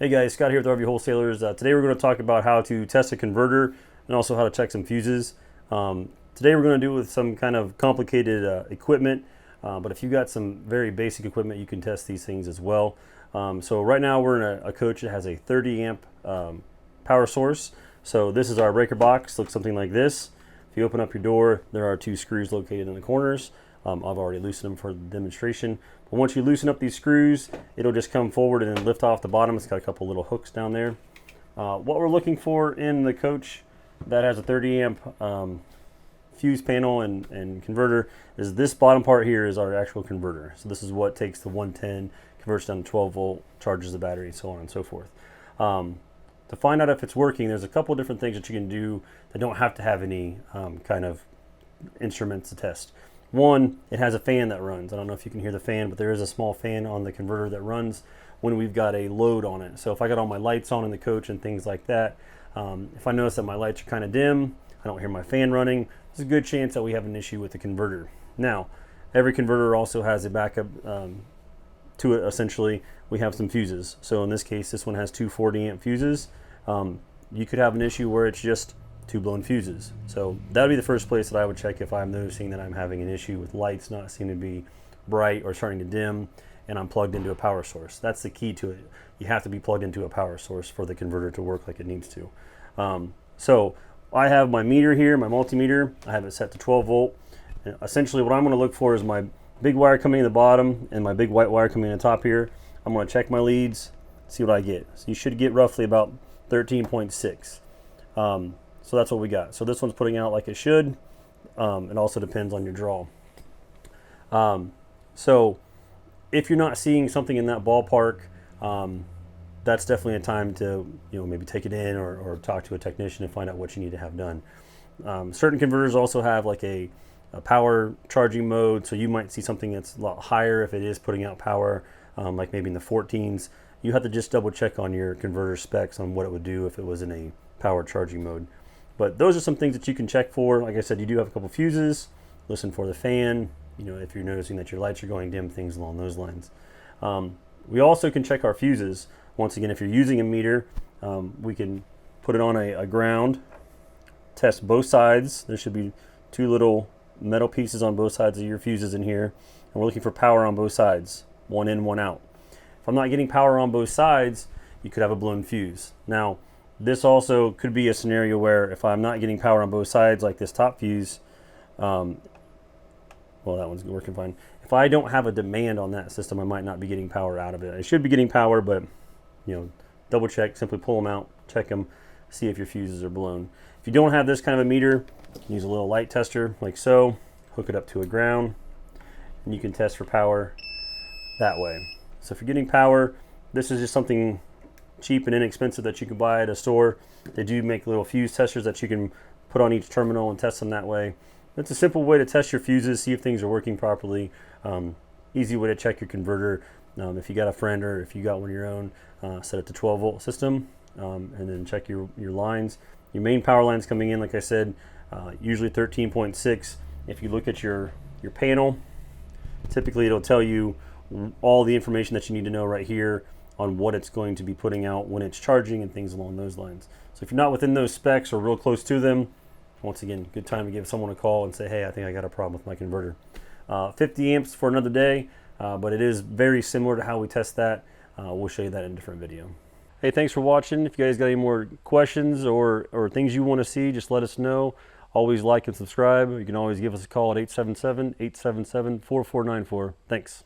Hey guys, Scott here with RV Wholesalers. Today we're going to talk about how to test a converter and also how to check some fuses. Today we're going to do it with some kind of complicated equipment, but if you've got some very basic equipment, you can test these things as well. So right now we're in a coach that has a 30 amp power source. So this is our breaker box. Looks something like this. If you open up your door, there are two screws located in the corners. I've already loosened them for the demonstration. But once you loosen up these screws, it'll just come forward and then lift off the bottom. It's got a couple little hooks down there. What we're looking for in the coach that has a 30 amp fuse panel and converter is this bottom part here is our actual converter. So this is what takes the 110, converts down to 12 volt, charges the battery, so on and so forth. To find out if it's working, there's a couple different things that you can do that don't have to have any kind of instruments to test. One, it has a fan that runs. I don't know if you can hear the fan, but there is a small fan on the converter that runs when we've got a load on it. So if I got all my lights on in the coach and things like that, if I notice that my lights are kind of dim, I don't hear my fan running, there's a good chance that we have an issue with the converter. Now, every converter also has a backup to it. Essentially, we have some fuses. So in this case, this one has two 40 amp fuses. You could have an issue where it's just two blown fuses. So that would be the first place that I would check if I'm noticing that I'm having an issue with lights not seeming to be bright or starting to dim and I'm plugged into a power source. That's the key to it. You have to be plugged into a power source for the converter to work like it needs to. So I have my meter here, my multimeter. I have it set to 12 volt. And essentially what I'm going to look for is my big wire coming in the bottom and my big white wire coming in the top here. I'm going to check my leads, see what I get. So you should get roughly about 13.6. So that's what we got. So this one's putting out like it should. It also depends on your draw. So if you're not seeing something in that ballpark, that's definitely a time to maybe take it in or talk to a technician and find out what you need to have done. Certain converters also have like a power charging mode, so you might see something that's a lot higher if it is putting out power, like maybe in the 14s. You have to just double check on your converter specs on what it would do if it was in a power charging mode. But those are some things that you can check for. Like I said, you do have a couple fuses. Listen for the fan, if you're noticing that your lights are going dim, things along those lines. We also can check our fuses. Once again, if you're using a meter, we can put it on a ground, test both sides. There should be two little metal pieces on both sides of your fuses in here. And we're looking for power on both sides, one in, one out. If I'm not getting power on both sides, you could have a blown fuse. Now, this also could be a scenario where if I'm not getting power on both sides, like this top fuse, well, that one's working fine. If I don't have a demand on that system, I might not be getting power out of it. I should be getting power, but double check, simply pull them out, check them, see if your fuses are blown. If you don't have this kind of a meter, use a little light tester like so, hook it up to a ground, and you can test for power that way. So if you're getting power, this is just something cheap and inexpensive that you can buy at a store. They do make little fuse testers that you can put on each terminal and test them that way. It's a simple way to test your fuses, see if things are working properly. Easy way to check your converter. If you got a friend or if you got one of your own, set it to 12 volt system, and then check your lines. Your main power lines coming in, like I said, usually 13.6. If you look at your panel, typically it'll tell you all the information that you need to know right here on what it's going to be putting out when it's charging and things along those lines. So if you're not within those specs or real close to them, once again, good time to give someone a call and say, hey, I think I got a problem with my converter. 50 amps for another day, but it is very similar to how we test that. We'll show you that in a different video. Hey, thanks for watching. If you guys got any more questions or things you want to see, just let us know. Always like and subscribe. You can always give us a call at 877-877-4494. Thanks.